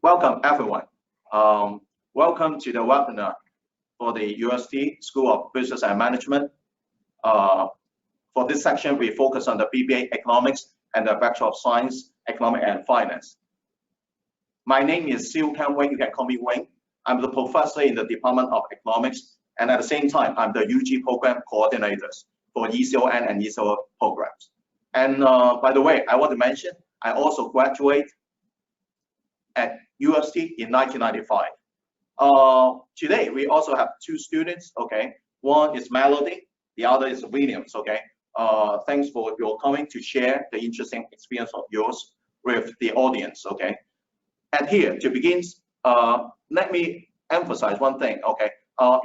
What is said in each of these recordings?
Welcome everyone. Welcome to the webinar for the UST School of Business and Management. For this section, we focus on the BBA Economics and the Bachelor of Science, Economics and Finance. My name is Siu Ken Wing, you can call me Wing. I'm the professor in the Department of Economics, and at the same time, I'm the UG program coordinators for ECON and ECO programs. And by the way, I want to mention, I also graduate at UST in 1995. Today, we also have two students, okay? One is Melody, the other is Williams, okay? Thanks for your coming to share the interesting experience of yours with the audience, okay? And here, to begin, let me emphasize one thing, okay?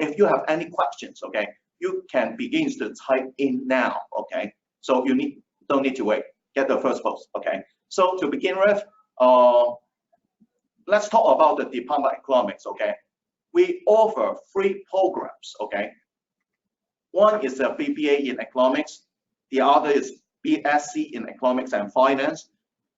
If you have any questions, okay, you can begin to type in now, okay? So you don't need to wait, get the first post, okay? So to begin with, let's talk about the Diploma Economics, okay? We offer 3 programs, okay? One is the BBA in Economics, the other is BSc in Economics and Finance,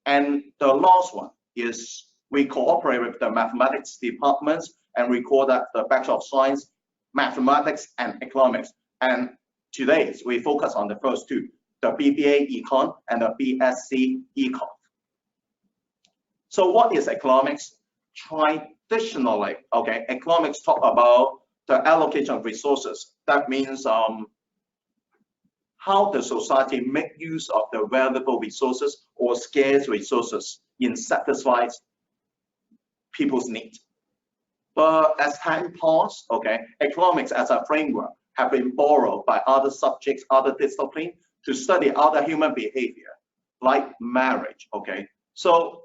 and the last one is we cooperate with the mathematics departments and we call that the Bachelor of Science, Mathematics and Economics. And today we focus on the first two, the BBA Econ and the BSc Econ. So what is economics? Traditionally, okay, economics talk about the allocation of resources. That means how the society make use of the valuable resources or scarce resources in satisfying people's needs. But as time passes, okay, economics as a framework have been borrowed by other subjects, other disciplines to study other human behavior, like marriage, okay? So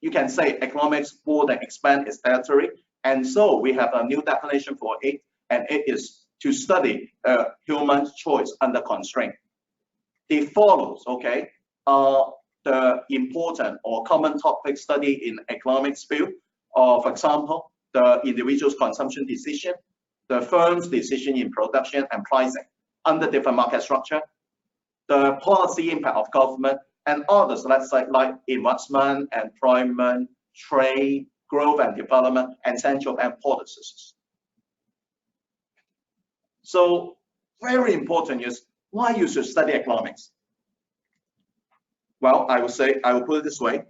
you can say economics broaden and expand its territory, and so we have a new definition for it, and it is to study human choice under constraint. It follows, okay, the important or common topic study in economics field, for example, the individual's consumption decision, the firm's decision in production and pricing under different market structure, the policy impact of government, and others, let's say, like investment, employment, trade, growth and development, and central bank policies. So very important is why you should study economics. Well, I will put it this way.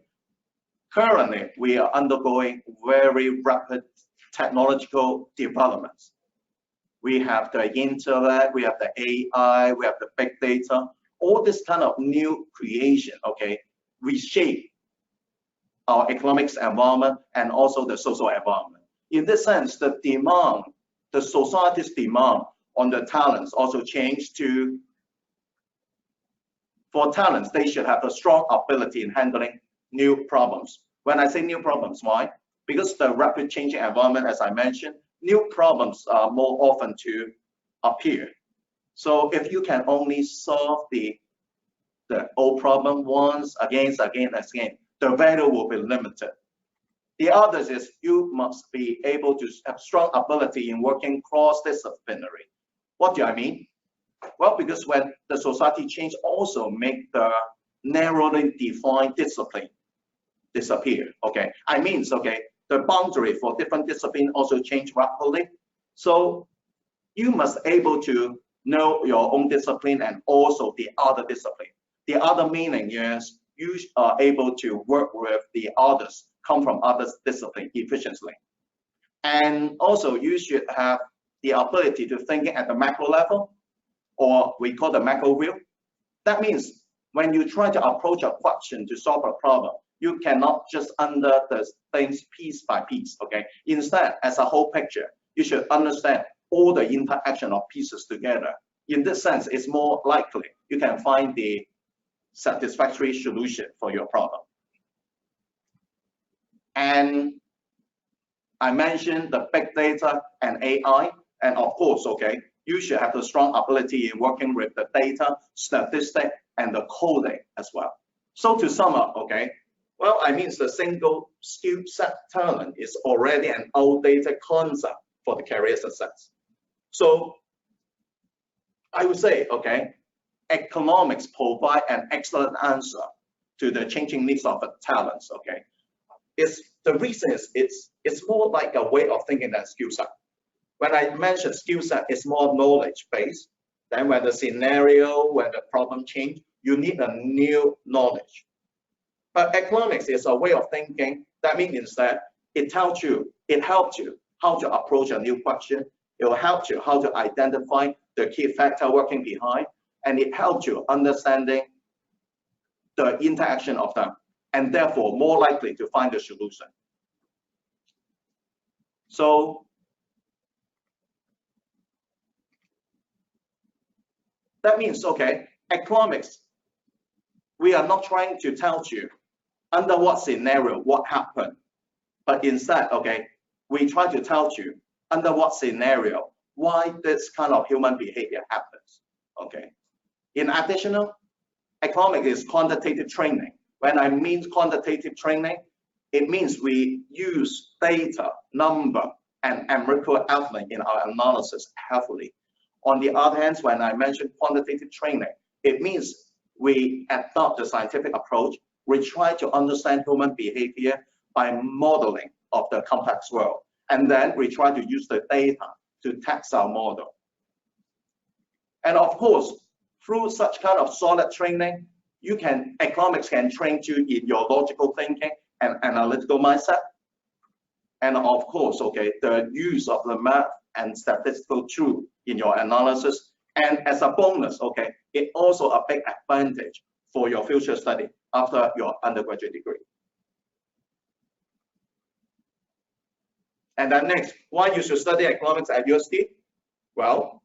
Currently, we are undergoing very rapid technological developments. We have the internet, we have the AI, we have the big data, all this kind of new creation, okay, reshape our economics environment and also the social environment. In this sense, the demand, the society's demand on the talents also changed to, for talents, they should have a strong ability in handling new problems. When I say new problems, why? Because the rapid changing environment, as I mentioned, new problems are more often to appear. So if you can only solve the old problem once, again, the value will be limited. The other is you must be able to have strong ability in working cross-disciplinary. What do I mean? Well, because when the society change also make the narrowly defined discipline disappear, okay? I mean, okay, the boundary for different disciplines also change rapidly. So you must able to know your own discipline and also the other discipline. The other meaning is you are able to work with the others, come from other disciplines efficiently. And also you should have the ability to think at the macro level, or we call the macro view. That means when you try to approach a question to solve a problem, you cannot just under the things piece by piece, okay? Instead, as a whole picture, you should understand all the interaction of pieces together. In this sense, it's more likely you can find the satisfactory solution for your problem. And I mentioned the big data and AI, and of course, okay, you should have the strong ability in working with the data, statistics, and the coding as well. So to sum up, okay, well, I mean the single skill set talent is already an outdated concept for the career success. So I would say, okay, economics provide an excellent answer to the changing needs of the talents, okay. the reason is it's more like a way of thinking than skill set. When I mention skill set, it's more knowledge based. Then when the scenario, when the problem change, you need a new knowledge. But economics is a way of thinking. That means that it helps you how to approach a new question. It will help you how to identify the key factor working behind, and it helps you understanding the interaction of them, and therefore more likely to find the solution. So that means, okay, economics, we are not trying to tell you under what scenario what happened, but instead, okay, we try to tell you under what scenario why this kind of human behavior happens. Okay. In addition, economics is quantitative training. When I mean quantitative training, it means we use data, number, and empirical evidence in our analysis heavily. On the other hand, when I mention quantitative training, it means we adopt the scientific approach. We try to understand human behavior by modeling of the complex world. And then we try to use the data to test our model. And of course, through such kind of solid training, economics can train you in your logical thinking and analytical mindset. And of course, okay, the use of the math and statistical truth in your analysis. And as a bonus, okay, it also a big advantage for your future study after your undergraduate degree. And then next, why you should study economics at UST? Well,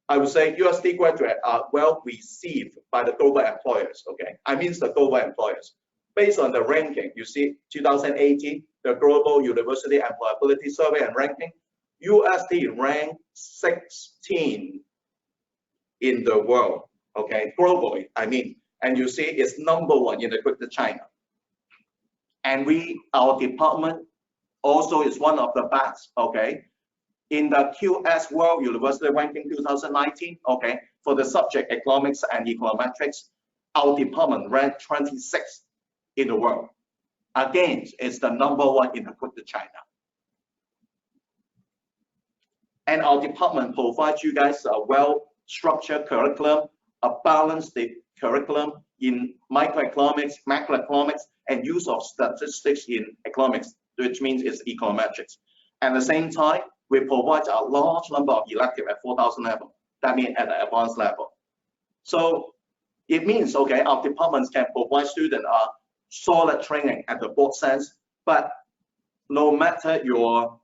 I would say UST graduates are well received by the global employers, okay? I mean the global employers. Based on the ranking, you see 2018, the Global University Employability Survey and Ranking, UST ranked 16 in the world, okay? Globally, I mean. And you see it's #1 in the Greater China. And our department also is one of the best, okay? In the QS World University Ranking 2019, okay, for the subject economics and econometrics, our department ranked 26th in the world. Again, it's the #1 in the Greater China. And our department provides you guys a well-structured curriculum, a balanced curriculum in microeconomics, macroeconomics, and use of statistics in economics, which means it's econometrics. At the same time, we provide a large number of electives at 4,000 level. That means at the advanced level. So it means, okay, our departments can provide students a solid training at the broad sense, but no matter your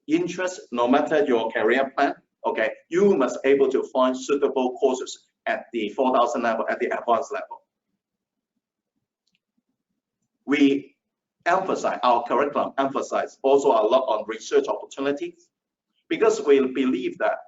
interest, no matter your career plan, okay, you must be able to find suitable courses at the 4,000 level, at the advanced level. Our curriculum emphasize also a lot on research opportunities, because we believe that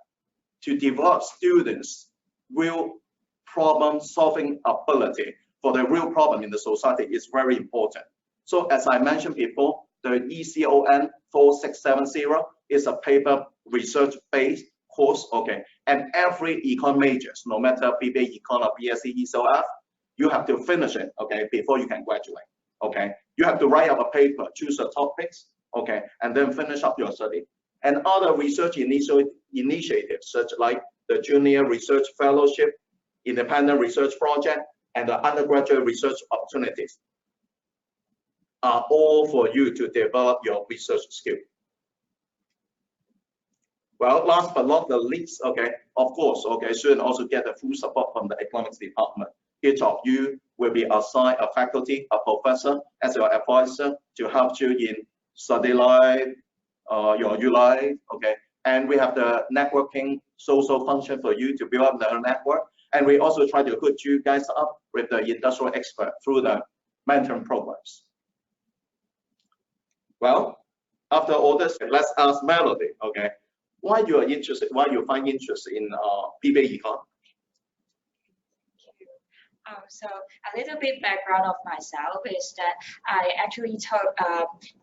to develop students' real problem-solving ability for the real problem in the society is very important. So as I mentioned before, the ECON 4670 is a paper research-based course, okay, and every econ majors, no matter BBA, econ or BSc, ESOF, you have to finish it, okay, before you can graduate, okay. You have to write up a paper, choose the topics, okay, and then finish up your study. And other research initiatives, such like the Junior Research Fellowship, Independent Research Project, and the undergraduate research opportunities are all for you to develop your research skill. Well, last but not the least, okay, of course, okay, students also get the full support from the economics department. Each of you will be assigned a faculty, a professor as your advisor to help you in study life, your U life, okay. And we have the networking social function for you to build up the network. And we also try to hook you guys up with the industrial expert through the mentoring programs. Well, after all this, let's ask Melody, okay, why you are interested, why you find interest in BBA Econ? So a little bit background of myself is that I actually took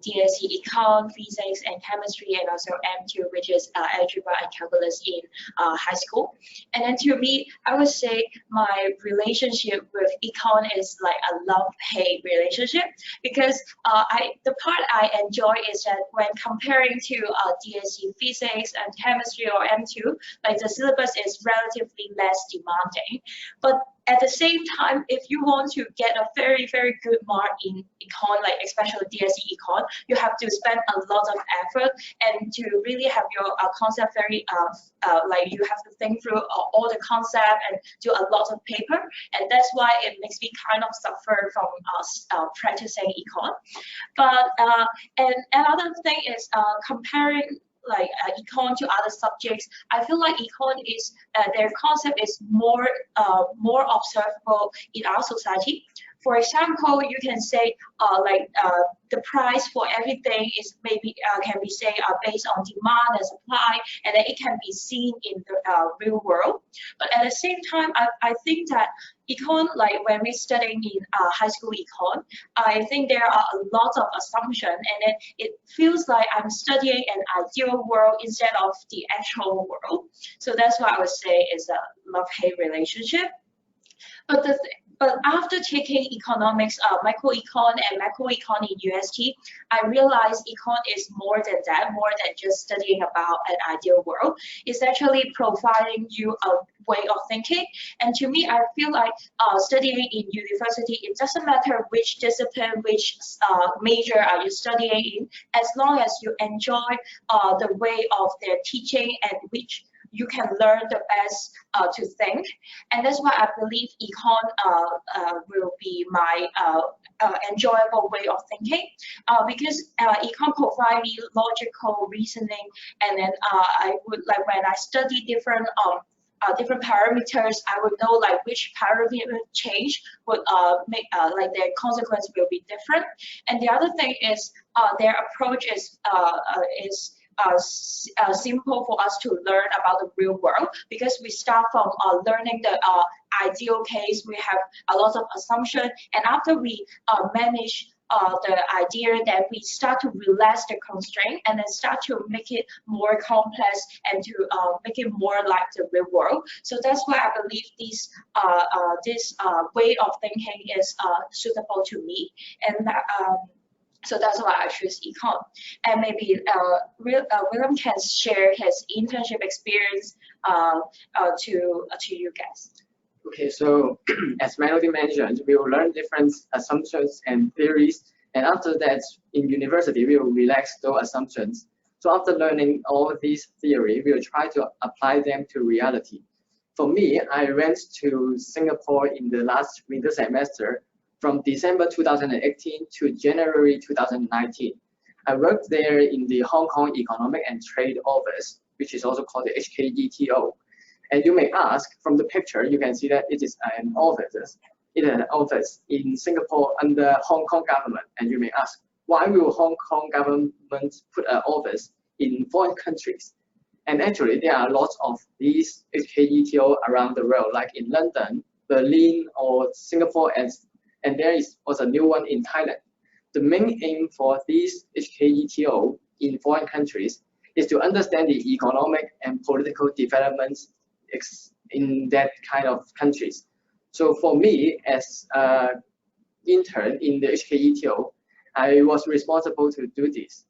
DSc Econ, Physics, and Chemistry, and also M2, which is Algebra and Calculus in high school. And then to me, I would say my relationship with Econ is like a love-hate relationship, because the part I enjoy is that when comparing to DSc Physics and Chemistry or M2, like the syllabus is relatively less demanding. But at the same time, if you want to get a very, very good mark in econ, like especially DSE econ, you have to spend a lot of effort and to really have your concept very, like you have to think through all the concept and do a lot of paper. And that's why it makes me kind of suffer from practicing econ. But, and another thing is comparing like econ to other subjects. I feel like econ is their concept is more observable in our society. For example, you can say the price for everything is maybe can be say based on demand and supply, and then it can be seen in the real world. But at the same time, I think that econ, like when we're studying in high school econ, I think there are a lot of assumptions, and then it feels like I'm studying an ideal world instead of the actual world. So that's why I would say is a love-hate relationship. But after taking economics, microecon and macroecon in UST, I realized econ is more than that, more than just studying about an ideal world. It's actually providing you a way of thinking. And to me, I feel like studying in university, it doesn't matter which discipline, which major are you studying in, as long as you enjoy the way of their teaching and which you can learn the best to think. And that's why I believe econ will be my enjoyable way of thinking, because econ provide me logical reasoning, and then I would like when I study different parameters, I would know like which parameter change would make like their consequence will be different. And the other thing is their approach is simple for us to learn about the real world, because we start from learning the ideal case. We have a lot of assumption, and after we manage the idea, that we start to relax the constraint and then start to make it more complex and to make it more like the real world. So that's why I believe this way of thinking is suitable to me, and so that's why I choose econ. And maybe William can share his internship experience to you guys. Okay, so as Melody mentioned, we will learn different assumptions and theories, and after that, in university, we will relax those assumptions. So after learning all these theory, we will try to apply them to reality. For me, I went to Singapore in the last winter semester from December 2018 to January 2019. I worked there in the Hong Kong Economic and Trade Office, which is also called the HKETO. And you may ask, from the picture, you can see that it is an office. It is an office in Singapore under Hong Kong government. And you may ask, why will Hong Kong government put an office in foreign countries? And actually, there are lots of these HKETO around the world, like in London, Berlin, or Singapore, and there was a new one in Thailand. The main aim for these HKETO in foreign countries is to understand the economic and political developments in that kind of countries. So for me, as an intern in the HKETO, I was responsible to do this.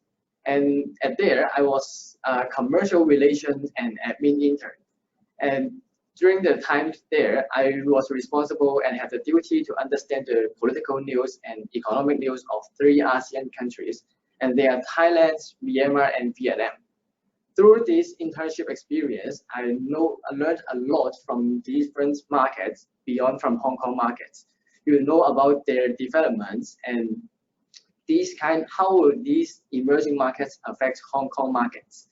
And there, I was a commercial relations and admin intern. And during the time there, I was responsible and had the duty to understand the political news and economic news of 3 ASEAN countries, and they are Thailand, Myanmar, and Vietnam. Through this internship experience, I learned a lot from different markets beyond from Hong Kong markets. You know about their developments and how will these emerging markets affect Hong Kong markets.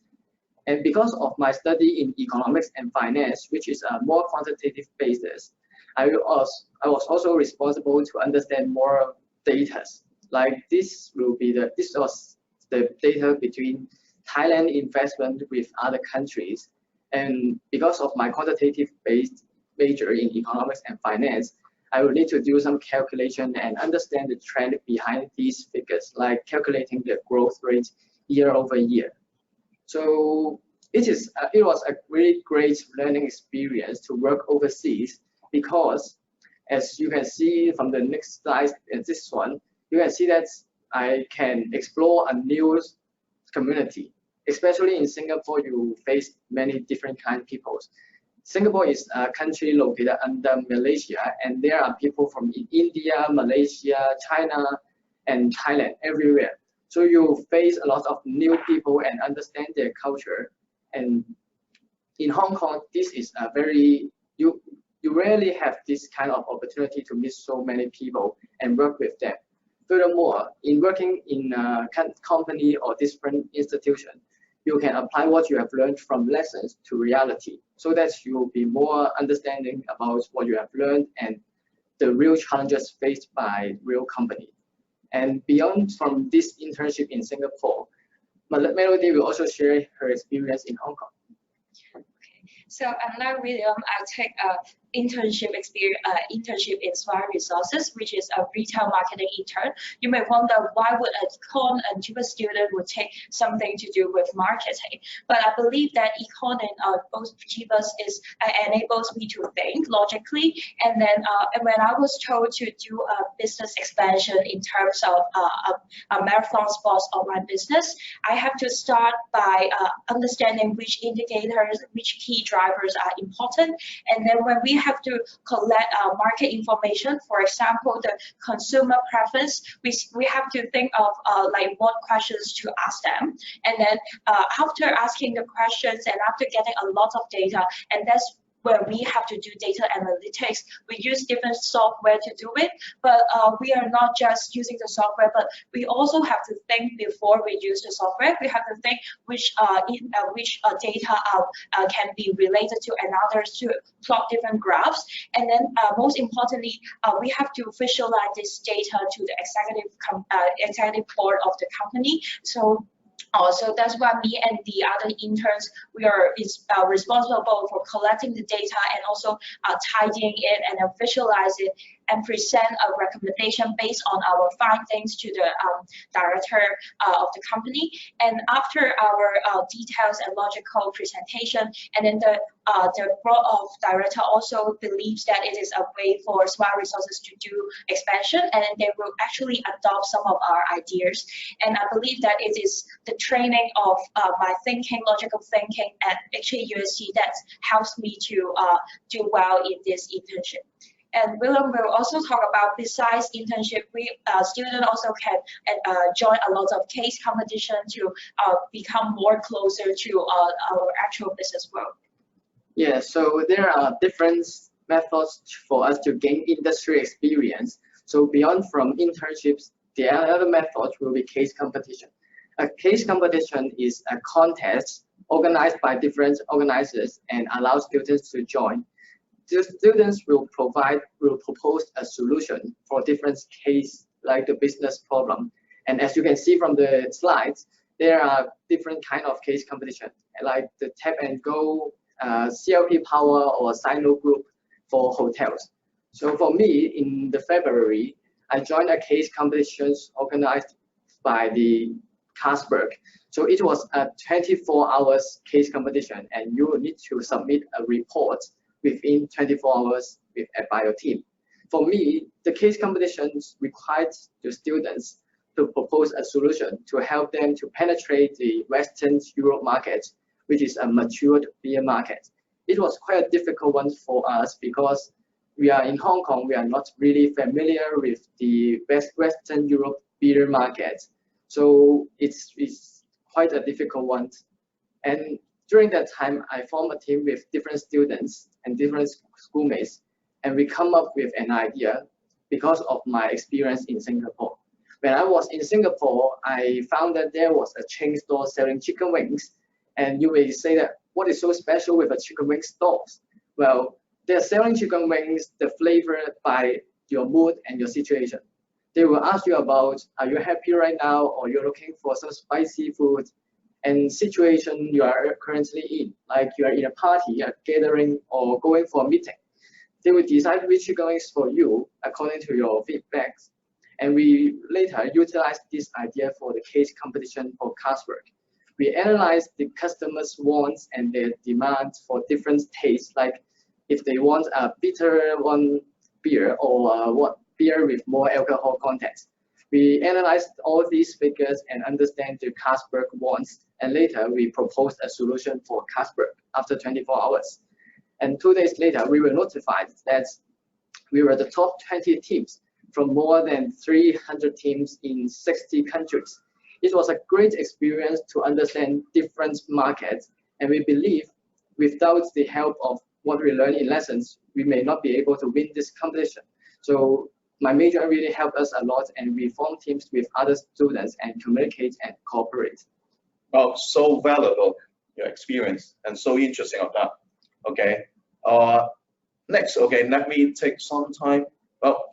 And because of my study in economics and finance, which is a more quantitative basis, I was also responsible to understand more data. Like this was the data between Thailand investment with other countries. And because of my quantitative based major in economics and finance, I will need to do some calculation and understand the trend behind these figures, like calculating the growth rate year over year. So it was a really great learning experience to work overseas, because as you can see from the next slide, this one, you can see that I can explore a new community. Especially in Singapore, you face many different kind of people. Singapore is a country located under Malaysia, and there are people from India, Malaysia, China, and Thailand, everywhere. So you face a lot of new people and understand their culture. And in Hong Kong, this is a very, you rarely have this kind of opportunity to meet so many people and work with them. Furthermore, in working in a company or different institution, you can apply what you have learned from lessons to reality, so that you will be more understanding about what you have learned and the real challenges faced by real company. And beyond from this internship in Singapore, Melody will also share her experience in Hong Kong. So I'm now William. I take a internship in Smart Resources, which is a retail marketing intern. You may wonder why would a econ and GBA student would take something to do with marketing, but I believe that econ and both GBA enables me to think logically, and then when I was told to do a business expansion in terms of a marathon sports online business, I have to start by understanding which indicators, which key drivers are important, and then when we have to collect market information, for example, the consumer preference, we have to think of like what questions to ask them. And then after asking the questions and after getting a lot of data, and that's where we have to do data analytics. We use different software to do it, but we are not just using the software, but we also have to think before we use the software. We have to think which data can be related to another to plot different graphs. And then most importantly, we have to visualize this data to the executive board of the company. So that's why me and the other interns, we are responsible for collecting the data and also tidying it and visualize it and present a recommendation based on our findings to the director of the company. And after our details and logical presentation, and then the board of director also believes that it is a way for Smart Resources to do expansion, and they will actually adopt some of our ideas. And I believe that it is the training of my logical thinking at HKUST that helps me to do well in this internship. And William will also talk about, besides internship, students also can join a lot of case competition to become more closer to our actual business world. Yeah, so there are different methods for us to gain industry experience. So beyond from internships, the other method will be case competition. A case competition is a contest organized by different organizers and allows students to join. The students will propose a solution for different case, like the business problem. And as you can see from the slides, there are different kind of case competition, like the tap and go, CLP Power or Sino Group for hotels. So for me, in the February, I joined a case competition organized by the Carlsberg. So it was a 24 hours case competition, and you will need to submit a report within 24 hours by your team. For me, the case competitions required the students to propose a solution to help them to penetrate the Western Europe market, which is a matured beer market. It was quite a difficult one for us because we are in Hong Kong, we are not really familiar with the Western Europe beer market. So it's quite a difficult one. And during that time, I formed a team with different students and different schoolmates, and we come up with an idea because of my experience in Singapore. When I was in Singapore, I found that there was a chain store selling chicken wings, and you may say that, what is so special with a chicken wing store? Well, they're selling chicken wings, the flavor by your mood and your situation. They will ask you about, are you happy right now, or you're looking for some spicy food, and situation you are currently in, like you are in a party, a gathering, or going for a meeting. They will decide which economics for you according to your feedbacks. And we later utilize this idea for the case competition or coursework. We analyze the customers' wants and their demands for different tastes, like if they want a bitter one beer or what beer with more alcohol content. We analyze all these figures and understand the coursework wants, and later we propose a solution for coursework after 24 hours. And 2 days later, we were notified that we were the top 20 teams from more than 300 teams in 60 countries. It was a great experience to understand different markets, and we believe without the help of what we learned in lessons, we may not be able to win this competition. So my major really helped us a lot, and we form teams with other students and communicate and cooperate. Well, so valuable, your experience, and so interesting of that. Okay. Next, okay, let me take some time. Well,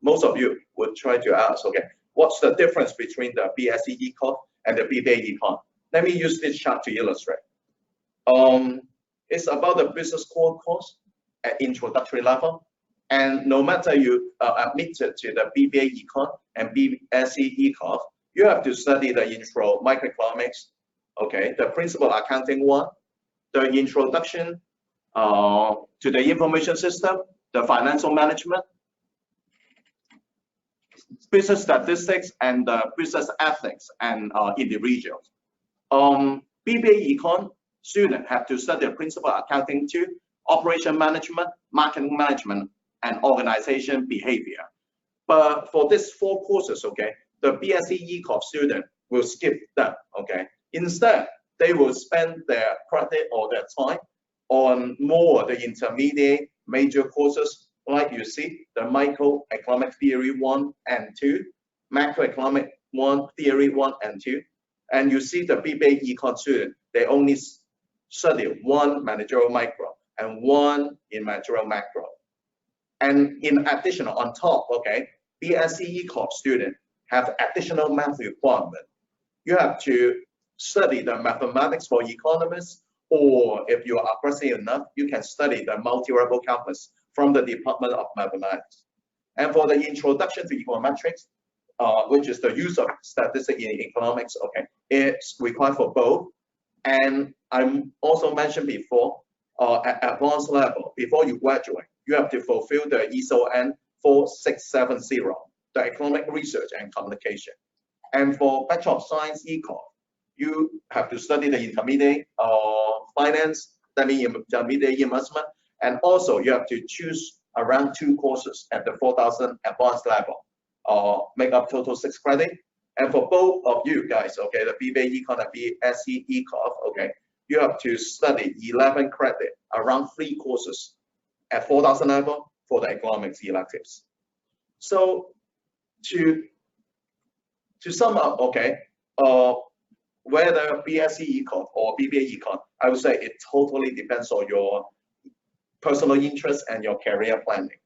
most of you would try to ask, okay, what's the difference between the BSc Econ and the BBA Econ? Let me use this chart to illustrate. It's about the business core course at introductory level, and no matter you are admitted to the BBA Econ and BSc Econ, you have to study the intro microeconomics, okay, the principal accounting one, the introduction to the information system, the financial management, business statistics, and business ethics and individuals. BBA Econ students have to study the principal accounting too, operation management, marketing management, and organization behavior. But for these 4 courses, okay, the BSc Econ student will skip them, okay. Instead, they will spend their credit or their time on more the intermediate major courses, like you see the microeconomic theory 1 and 2, macroeconomic 1 theory 1 and 2, and you see the BBA Econ student, they only study 1 managerial micro and 1 in managerial macro. And in addition, on top, okay, BSc Econ student have additional math requirement. You have to study the mathematics for economists, or if you are aggressive enough, you can study the multi-variable calculus from the Department of Mathematics. And for the introduction to econometrics, which is the use of statistics in economics, okay, it's required for both. And I also mentioned before, at advanced level, before you graduate, you have to fulfill the ESON 4670, the economic research and communication. And for Bachelor of Science Econ, you have to study the intermediate finance, that means intermediate investment, and also you have to choose around 2 courses at the 4000 advanced level, make up total 6 credit. And for both of you guys, okay, the BBA Econ and BSc Econ, okay, you have to study 11 credit, around 3 courses at 4000 level for the economics electives. So to sum up, okay, whether BSc Econ or BBA Econ, I would say it totally depends on your personal interest and your career planning.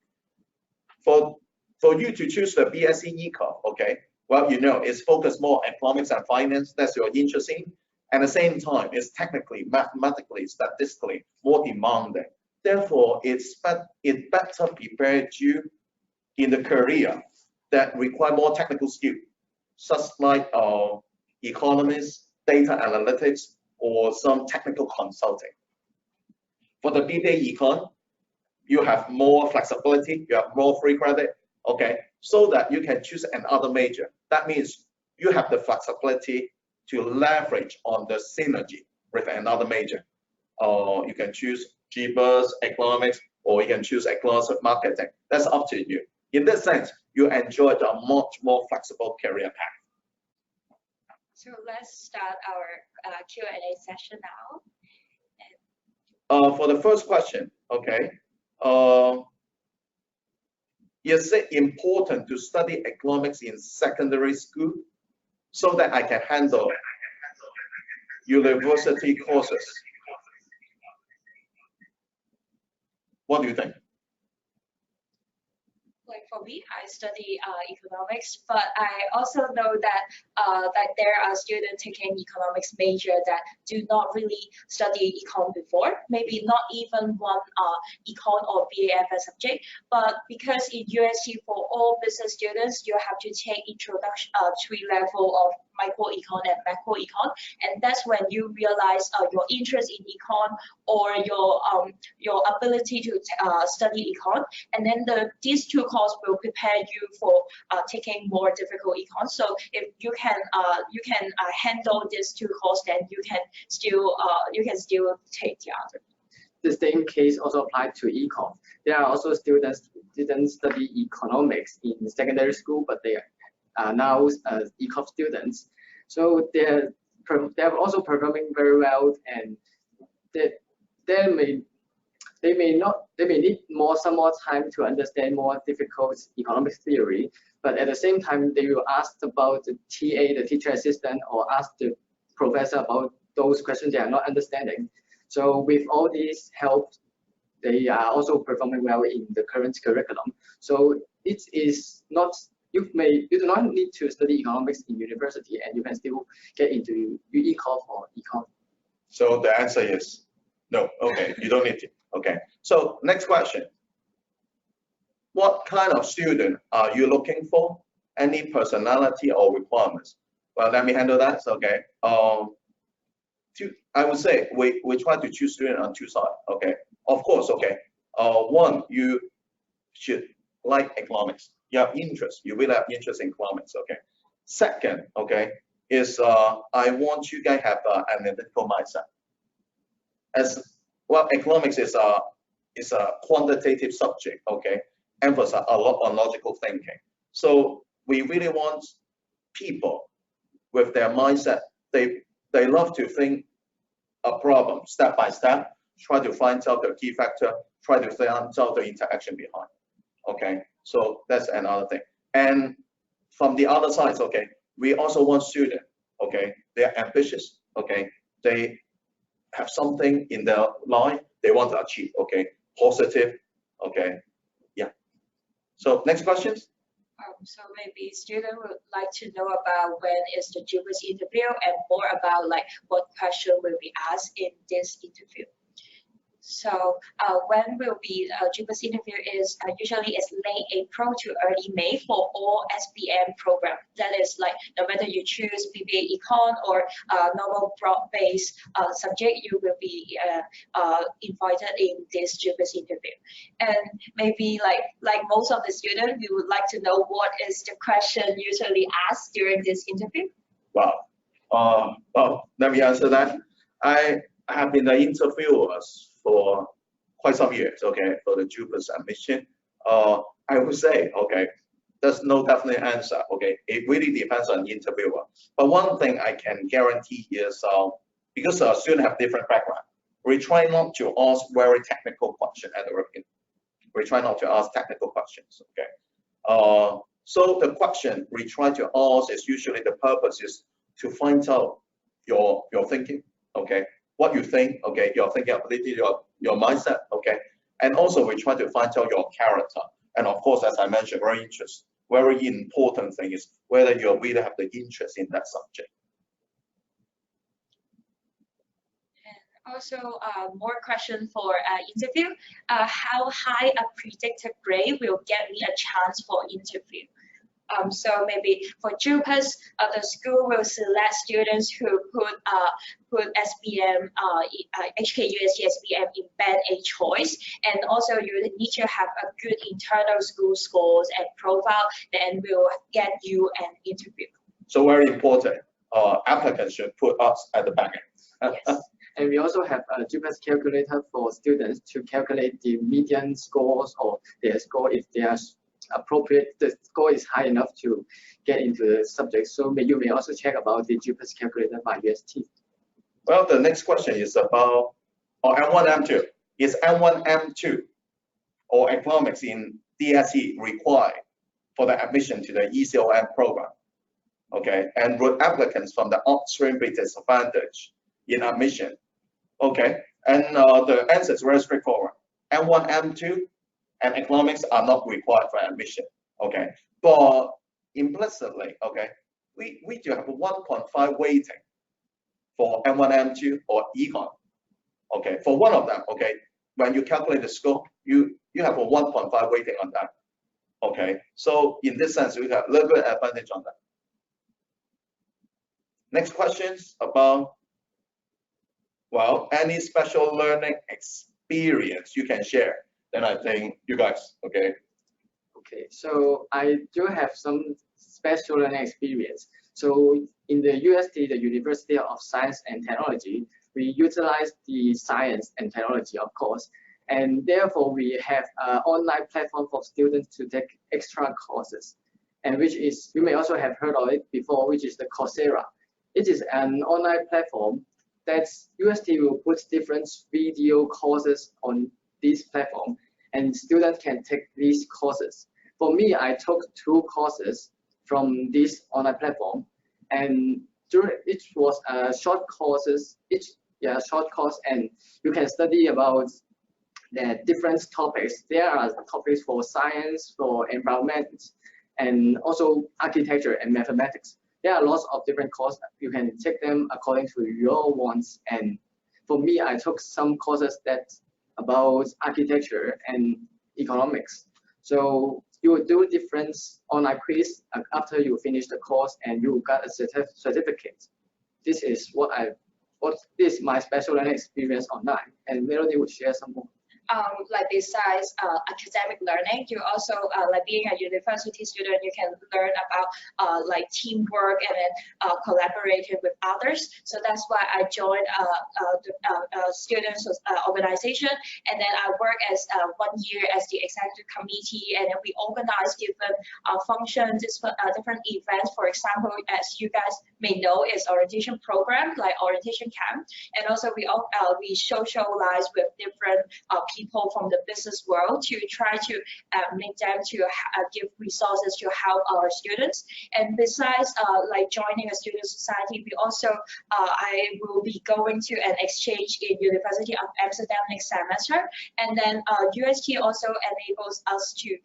For you to choose the BSc Econ, okay, well, you know, it's focused more on economics and finance, that's your interest in. At the same time, it's technically, mathematically, statistically more demanding. Therefore, it better prepared you in the career that require more technical skill, such like economists, data analytics, or some technical consulting. For the BBA Econ, you have more flexibility, you have more free credit, okay, so that you can choose another major. That means you have the flexibility to leverage on the synergy with another major. You can choose GBUS, economics, or you can choose economics marketing. That's up to you. In this sense, you enjoy a much more flexible career path. So let's start our Q&A session now. For the first question, okay, is it important to study economics in secondary school so that I can handle university courses? What do you think? Like for me, I study economics, but I also know that there are students taking economics major that do not really study econ before, maybe not even one econ or BAFS subject. But because in USC for all business students, you have to take introduction 3 level of microecon and macroecon, and that's when you realize your interest in econ or your ability to study econ, and then these 2 courses will prepare you for taking more difficult econ. So if you can handle these 2 courses, then you can still take the other. The same case also applied to econ. There are also students didn't study economics in secondary school, but they are now econ students. So they're also performing very well, and they may need some more time to understand more difficult economic theory. But at the same time, they will ask about the TA, the teacher assistant, or ask the professor about those questions they are not understanding. So with all these help, they are also performing well in the current curriculum. So it is not, you do not need to study economics in university, and you can still get into econ or econ. So the answer is no. Okay, you don't need to. Okay. So next question. What kind of student are you looking for? Any personality or requirements? Well, let me handle that. Okay. I would say we try to choose student on 2 sides. Okay. Of course. Okay. One, you should like economics. You have interest. You will have interest in economics. Okay. Second, okay, is I want you guys have an analytical mindset. As well, economics is a quantitative subject. Okay, emphasize a lot on logical thinking. So we really want people with their mindset. They love to think a problem step by step, try to find out the key factor, try to find out the interaction behind. Okay, so that's another thing. And from the other side, okay, we also want students, okay, they're ambitious, okay, they have something in their life they want to achieve, okay, positive, okay, yeah. So next questions. So maybe student would like to know about when is the JUPAS interview and more about like what question will be asked in this interview. So when will be JUPAS interview is usually it's late April to early May for all SBM program. That is like no matter you choose BBA Econ or normal broad-based subject, you will be invited in this JUPAS interview. And maybe like most of the students, we would like to know what is the question usually asked during this interview. Wow. Well, let me answer that. I have been the interviewer for quite some years, okay, for the JUPAS admission. I would say, okay, there's no definite answer, okay. It really depends on the interviewer. But one thing I can guarantee is, because students have different background, we try not to ask very technical questions at the beginning. We try not to ask technical questions, okay. So the question we try to ask is usually the purpose is to find out your thinking, okay. What you think, okay, your thinking ability, your mindset, okay, and also we try to find out your character, and of course, as I mentioned, very important thing is whether you really have the interest in that subject. And also, more question for interview. How high a predicted grade will get me a chance for interview? So maybe for JUPAS, the school will select students who put SBM, HKUST SBM in band A choice, and also you need to have a good internal school scores and profile, then we'll get you an interview. So very important, applicants should put us at the back end. Yes. And we also have a JUPAS calculator for students to calculate the median scores or their score if they are appropriate, the score is high enough to get into the subject. So you may also check about the JUPAS calculator by UST. Well, the next question is about M1, M2. Is M1, M2 or economics in DSE required for the admission to the ECOM program? Okay, and would applicants from the upstream be disadvantaged in admission? Okay, and the answer is very straightforward. M1, M2 and economics are not required for admission. Okay, but implicitly, okay, we do have a 1.5 weighting for M1, M2 or econ. Okay, for one of them, okay, when you calculate the score, you have a 1.5 weighting on that. Okay, so in this sense, we have a little bit advantage on that. Next questions about, well, any special learning experience you can share. Then I think you guys, okay. Okay, so I do have some special learning experience. So in the UST, the University of Science and Technology, we utilize the science and technology, of course, and therefore we have an online platform for students to take extra courses, and which is, you may also have heard of it before, which is the Coursera. It is an online platform that UST will put different video courses on this platform, and students can take these courses. For me, I took 2 courses from this online platform, and it was short courses, short course, and you can study about the different topics. There are topics for science, for environment, and also architecture and mathematics. There are lots of different courses. You can take them according to your wants. And for me, I took some courses that about architecture and economics. So you will do different online quiz after you finish the course, and you got a certificate. This is this is my special learning experience online, and Melody will share some more. Like besides academic learning, you also like being a university student, you can learn about like teamwork and then collaborating with others. So that's why I joined the students organization, and then I work as 1 year as the executive committee, and then we organize different functions, different events. For example, as you guys may know, is orientation program like orientation camp, and also we socialize with different people from the business world to try to make them to give resources to help our students. And besides like joining a student society, we also I will be going to an exchange in University of Amsterdam next semester, and then UST also enables us to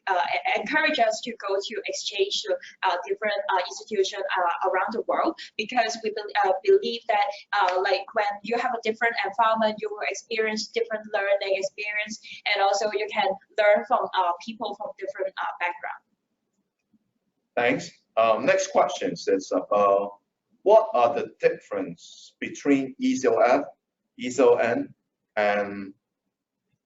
encourage us to go to exchange to different institutions around the world, because we believe that like when you have a different environment, you will experience different learning experience, and also you can learn from people from different backgrounds. Thanks. Next question is about what are the difference between ECOF, ECON, and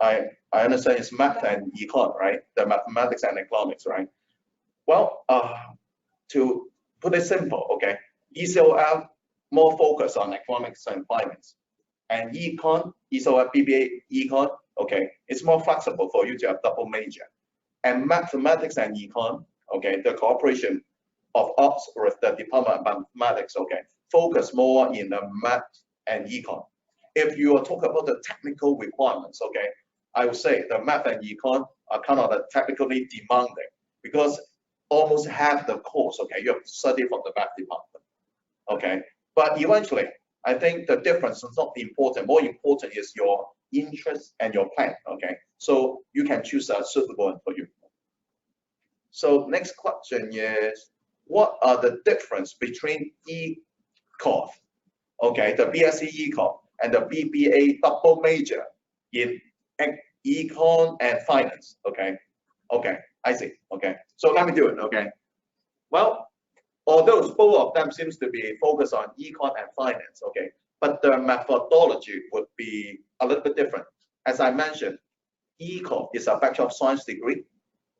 I understand it's math and econ, right? The mathematics and economics, right? Well, to put it simple, okay, ECOF more focused on economics and finance, and econ, ECOF, BBA, econ, okay, it's more flexible for you to have double major. And mathematics and econ, okay, the cooperation of ops with the Diploma Mathematics, okay, focus more in the math and econ. If you are talking about the technical requirements, okay, I would say the math and econ are kind of technically demanding, because almost half the course, okay, you have to study from the math department, okay. But eventually, I think the difference is not important. More important is your interest and your plan, okay. So you can choose a suitable one for you. So next question is, what are the difference between econ, okay, the BSc econ, and the BBA double major in econ and finance, okay? Okay, I see, okay. So let me do it, okay? Well, although both of them seems to be focused on econ and finance, okay, but the methodology would be a little bit different. As I mentioned, econ is a Bachelor of Science degree.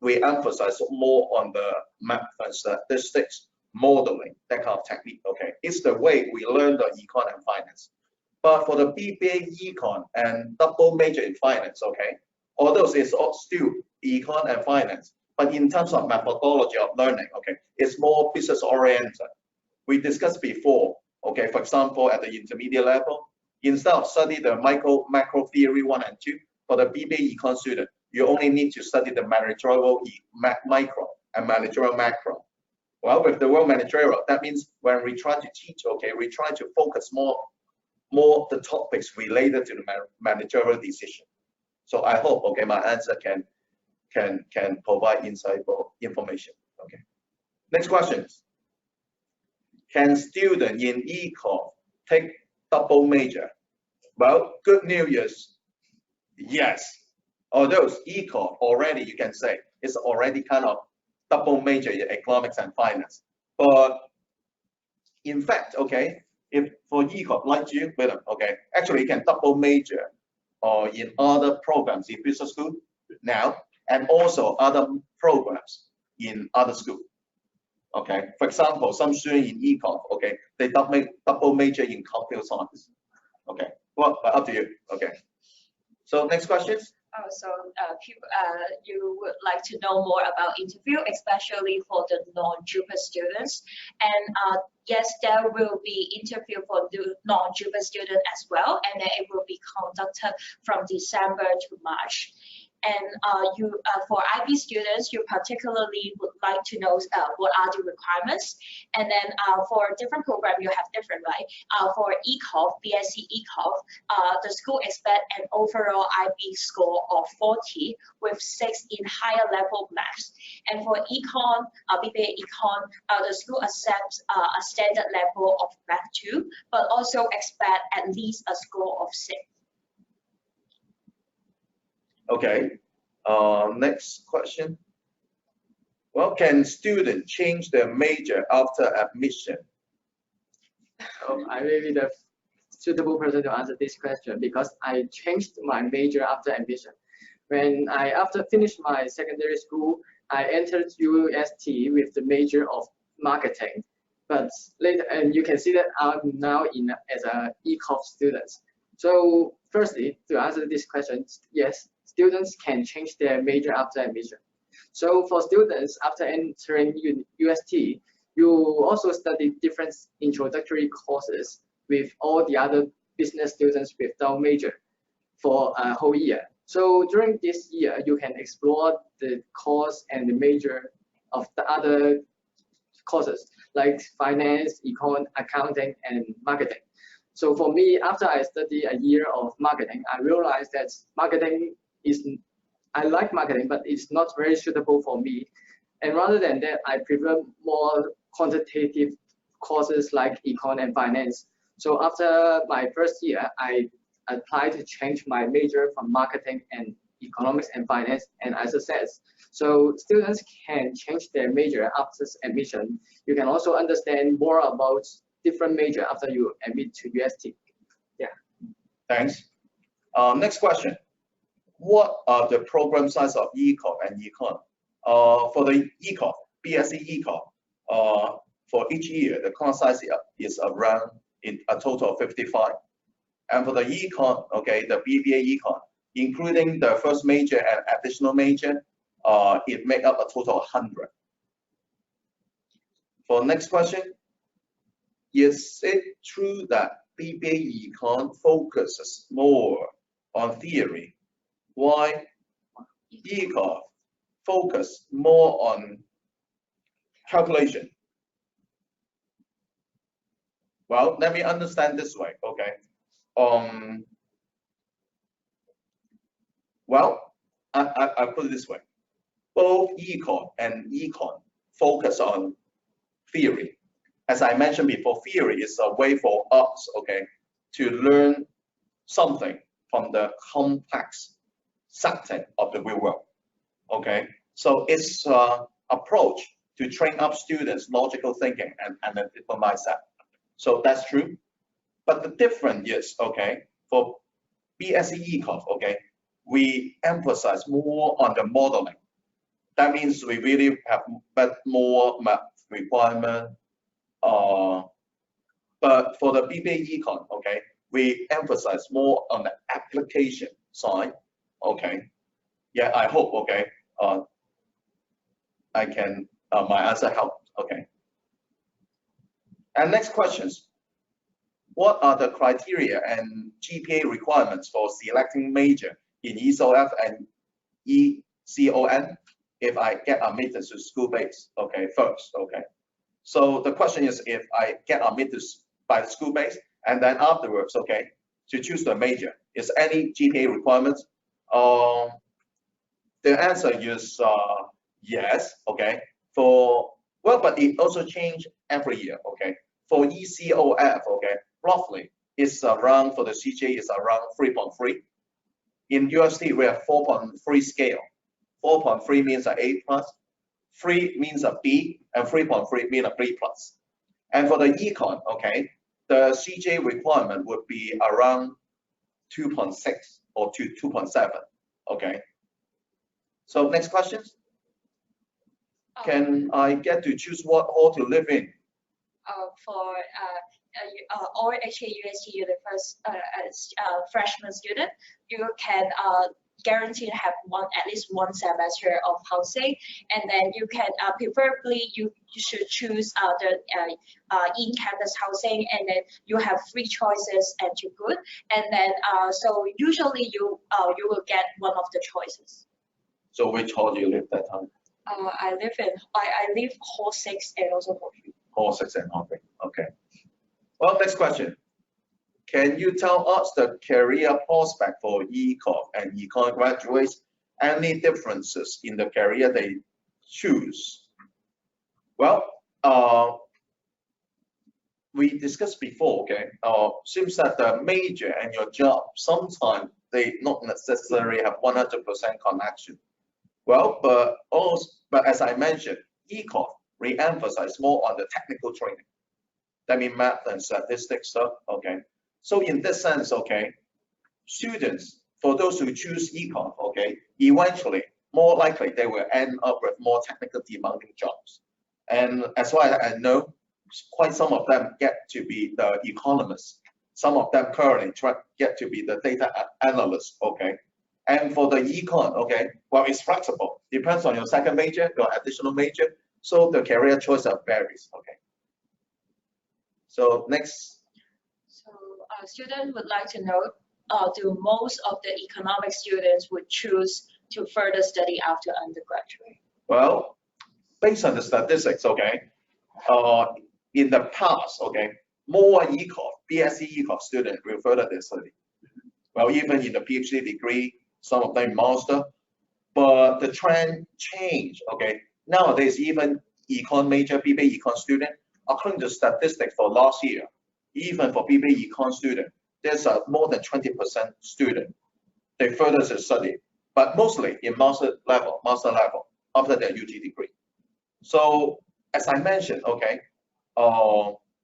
We emphasize more on the math and statistics, modeling, that kind of technique, okay? It's the way we learn the econ and finance. But for the BBA econ and double major in finance, okay, although it's still econ and finance, but in terms of methodology of learning, okay, it's more business oriented. We discussed before, okay, for example, at the intermediate level, instead of study the macro theory 1 and 2, for the BBA econ student, you only need to study the managerial micro and managerial macro. Well, with the word managerial, that means when we try to teach, okay, we try to focus more the topics related to the managerial decision. So I hope, okay, my answer can can provide insightful information. Okay. Next question. Can student in econ take double major? Well, good news is yes. Although econ already, you can say, it's already kind of double major in economics and finance. But in fact, okay, if for econ, like you, okay, actually you can double major or in other programs in business school now, and also other programs in other school. Okay, for example, some students in econ, okay, they double major in computer science. Okay, well, up to you. Okay, so next questions. Oh, so you would like to know more about interview, especially for the non-JUPAS students. And yes, there will be interview for the non-JUPAS student as well, and then it will be conducted from December to March. And for IB students, you particularly would like to know what are the requirements. And then for different program, you have different, right? For ECOF, BSc ECOF, the school expect an overall IB score of 40 with 6 in higher level maths. And for econ, BBA econ, the school accepts a standard level of math 2, but also expect at least a score of 6. Okay, next question. Well, can students change their major after admission? Oh, I may be the suitable person to answer this question because I changed my major after admission. When after finished my secondary school, I entered HKUST with the major of marketing. But later, and you can see that I'm now as a ECOF student. So firstly, to answer this question, yes, students can change their major after admission. So for students after entering UST, you also study different introductory courses with all the other business students without major for a whole year. So during this year, you can explore the course and the major of the other courses like finance, econ, accounting, and marketing. So for me, after I study a year of marketing, I realized that I like marketing, but it's not very suitable for me. And rather than that, I prefer more quantitative courses like econ and finance. So after my first year, I applied to change my major from marketing and economics and finance and I success. So students can change their major after admission. You can also understand more about different major after you admit to UST. Yeah. Thanks. Next question. What are the program size of econ and econ? For the econ, BSc econ, for each year, the course size is around a total of 55. And for the econ, okay, the BBA econ, including the first major and additional major, it makes up a total of 100. For next question, is it true that BBA econ focuses more on theory? Why econ focus more on calculation? Well, let me understand this way, okay? Well, I put it this way. Both econ and econ focus on theory. As I mentioned before, theory is a way for us, okay, to learn something from the complex setting of the real world, okay? So it's an approach to train up students' logical thinking and analytical mindset. So that's true. But the difference is, okay, for BSc econ, okay, we emphasize more on the modeling. That means we really have more math requirement. But for the BBA econ, okay, we emphasize more on the application side. Okay, yeah, I hope, okay, I can, my answer helped, okay. And next questions. What are the criteria and GPA requirements for selecting major in ESOF and ECON if I get admitted to school-based, okay, first, okay. So the question is if I get admitted by school-based and then afterwards, okay, to choose the major, is any GPA requirements? The answer is yes. Okay. But it also change every year. Okay. For ECOF, okay, roughly it's around, for the CJ is around 3.3. In USD we have 4.3 scale. 4.3 means a A plus, 3 means a B, and 3.3 means a B plus. And for the econ, okay, the CJ requirement would be around 2.6 or 2.7. Okay. So next question. Can I get to choose what hall to live in? For or HKUST freshman student, you can guarantee to have at least one semester of housing, and then you can preferably you should choose the in-campus housing, and then you have 3 choices and you're good. And then so usually you will get one of the choices. So which hall do you live that time? I live hall 6 and also hall 3. Hall 6 and hall 3. Okay. Well, next question. Can you tell us the career prospect for econ and econ graduates? Any differences in the career they choose? Well, we discussed before, okay? Seems that the major and your job, sometimes they not necessarily have 100% connection. Well, but as I mentioned, econ re-emphasize more on the technical training. That means math and statistics stuff, okay? So in this sense, okay, students, for those who choose econ, okay, eventually, more likely they will end up with more technical demanding jobs. And as far as I know, quite some of them get to be the economists. Some of them currently get to be the data analysts, okay? And for the econ, okay, well, it's flexible. Depends on your second major, your additional major. So the career choice varies, okay? So next. So students would like to know, do most of the economic students would choose to further study after undergraduate? Well, based on the statistics, okay, in the past, okay, more econ, BSc econ students will further their study. Well, even in the PhD degree, some of them master, but the trend changed, okay. Nowadays, even econ major, BBA econ student, according to statistics for last year, even for BBA econ student, there's more than 20% student, they further their study, but mostly in master level after their UG degree. So as I mentioned, okay,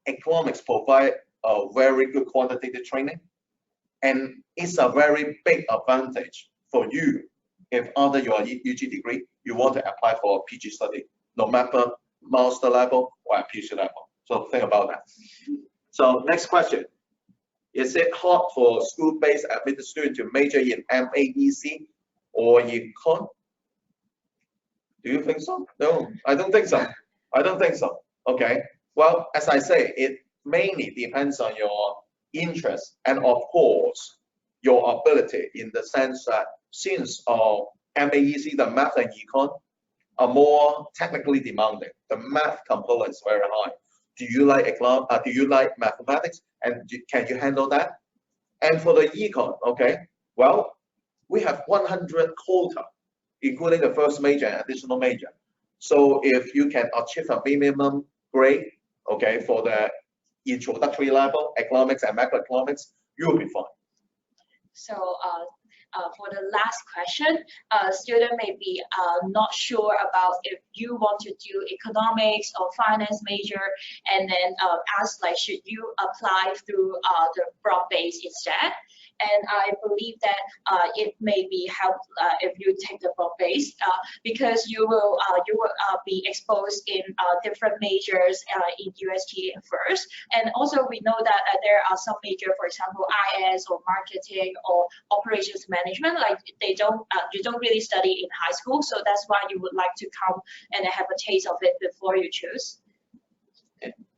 economics provide a very good quantitative training, and it's a very big advantage for you if after your UG degree you want to apply for a PG study, no matter master level or a PhD level. So think about that. So next question. Is it hard for school-based admitted student to major in MAEC or econ? Do you think so? No, I don't think so. I don't think so. Okay. Well, as I say, it mainly depends on your interest and of course your ability, in the sense that since MAEC, the math and econ are more technically demanding. The math component is very high. Do you like mathematics, and can you handle that? And for the econ, okay, well, we have 100 quota, including the first major and additional major. So if you can achieve a minimum grade, okay, for the introductory level, economics and macroeconomics, you will be fine. So for the last question, student may be not sure about if you want to do economics or finance major, and then ask like, should you apply through the broad base instead? And I believe that it may be helped if you take the broad base, because you will be exposed in different majors in UST first. And also we know that there are some major, for example, IS or marketing or operations management, like you don't really study in high school. So that's why you would like to come and have a taste of it before you choose.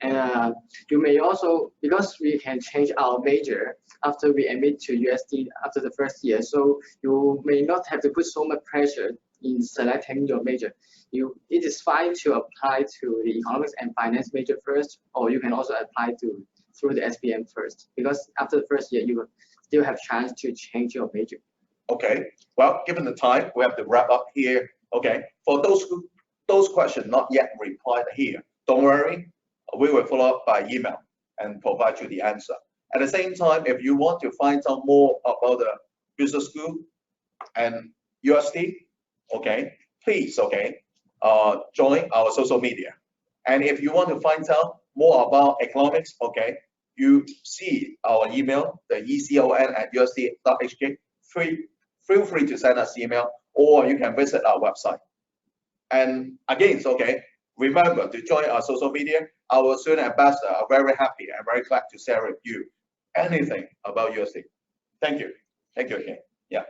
And you may also, because we can change our major after we admit to UST after the first year, so you may not have to put so much pressure in selecting your major. It is fine to apply to the economics and finance major first, or you can also apply through the SBM first, because after the first year you will still have chance to change your major. Okay, well, given the time, we have to wrap up here. Okay, for those questions not yet replied here, don't worry, we will follow up by email and provide you the answer. At the same time, if you want to find out more about the business school and UST, okay, please, okay, join our social media. And if you want to find out more about economics, okay, you see our email, the econ@ust.hk. Feel free to send us email, or you can visit our website. And again, okay, remember to join our social media. Our student ambassador are very happy and very glad to share with you anything about UST. Thank you. Thank you again. Yeah.